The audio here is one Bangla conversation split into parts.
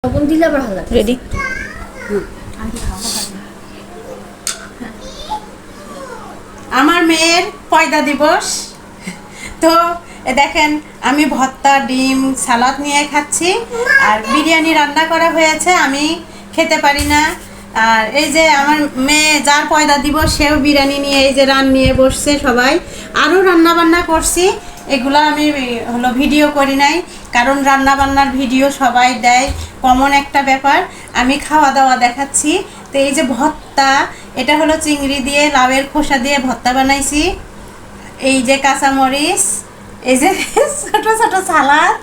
লবণ দিলে আবার ভালো লাগে। রেডি। আমার মেয়ের পয়দা দিবস, তো দেখেন আমি ভর্তা, ডিম, সালাদ নিয়ে খাচ্ছি, আর বিরিয়ানি রান্না করা হয়েছে, আমি খেতে পারি না। আর এই যে আমার মেয়ে যার পয়দা দিবস সেও বিরিয়ানি নিয়ে এই যে নিয়ে বসছে। সবাই আরও রান্না বান্না করছি, এগুলো আমি হলো ভিডিও করি নাই, কারণ রান্না বান্নার ভিডিও সবাই দেয়, কমন একটা ব্যাপার। আমি খাওয়া দাওয়া দেখাচ্ছি। তো এই যে ভর্তা, এটা হলো চিংড়ি দিয়ে লাউয়ের খোসা দিয়ে ভর্তা বানাইছি। এই যে কাঁচামরিচ, এই যে ছোট ছোট সালাদ,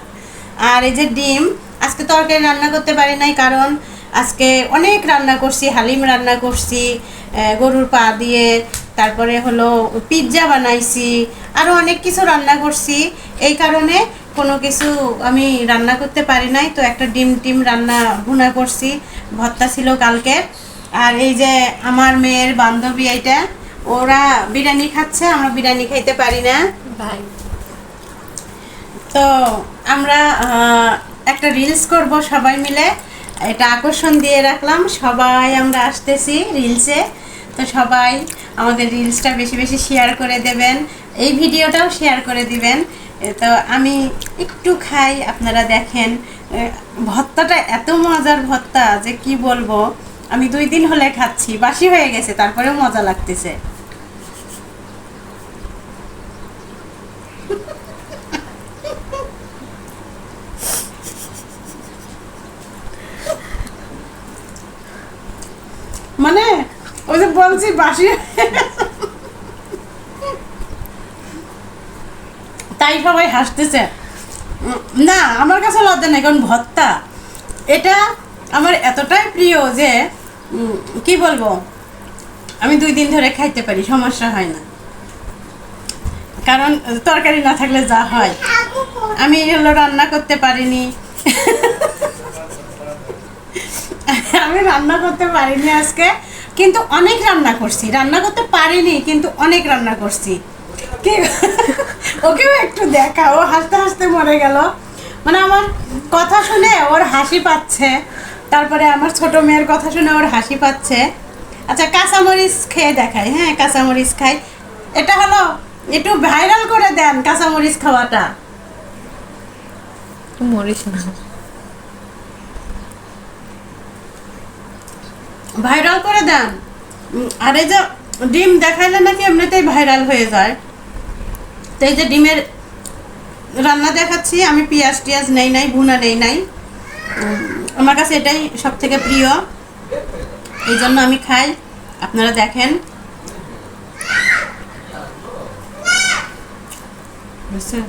আর এই যে ডিম। আজকে তরকারি রান্না করতে পারি নাই, কারণ আজকে অনেক রান্না করছি, হালিম রান্না করছি গরুর পা দিয়ে, তারপরে হলো পিৎজা বানাইছি, আরও অনেক কিছু রান্না করছি। এই কারণে কোনো কিছু আমি রান্না করতে পারি নাই। তো একটা ডিম রান্না ভুনা করছি, ভর্তা ছিল কালকের। আর এই যে আমার মেয়ের বান্ধবী, এইটা ওরা বিরিয়ানি খাচ্ছে, আমরা বিরিয়ানি খাইতে পারি না ভাই। তো আমরা একটা রিলস করব সবাই মিলে, এটা আকর্ষণ দিয়ে রাখলাম। সবাই আমরা আসতেছি রিলসে, তো সবাই আমাদের রিলসটা বেশি বেশি শেয়ার করে দেবেন, এই ভিডিওটাও শেয়ার করে দিবেন। তো আমি একটু খাই, আপনারা দেখেন। ভর্তাটা এত মজার ভর্তা যে কি বলবো, আমি 2 দিন হলে খাচ্ছি, বাসি হয়ে গেছে, তারপরেও মজা লাগতেছে। মানে ওই যে বলছি বাসি, তাই সবাই হাসতেছে। না, আমার কাছে লজ্জা নেই, কারণ ভর্তা এটা আমার এতটাই প্রিয় যে কি বলবো, আমি 2 দিন ধরে খাইতে পারি, সমস্যা হয় না। কারণ তরকারি না থাকলে যা হয়, আমি হলো রান্না করতে পারিনি। আমি রান্না করতে পারিনি আজকে, কিন্তু অনেক রান্না করছি। রান্না করতে পারিনি, কিন্তু অনেক রান্না করছি। কি ওকেও একটু দেখা, ও হাসতে হাসতে মরে গেল। মানে আমার কথা শুনে ওর হাসি পাচ্ছে, তারপরে আমার ছোট মেয়ের কথা শুনে ওর হাসি পাচ্ছে। আচ্ছা, কাঁচামরিচ খেয়ে দেখাই। হ্যাঁ, কাঁচামরিচ খাই। এটা হলো একটু ভাইরাল করে দেন কাঁচামরিচ খাওয়াটা। মরিস না। ভাইরাল করে দেন। আর এই যে ডিম দেখাইলে নাকি এমনিতেই ভাইরাল হয়ে যায়। তো এই যে ডিমের রান্না দেখাচ্ছি, আমি পেঁয়াজ টিয়াজ নেই নাই, ভুনা নেই নাই। আমার কাছে এটাই সব থেকে প্রিয়, এই জন্য আমি খাই। আপনারা দেখেন, বুঝছেন?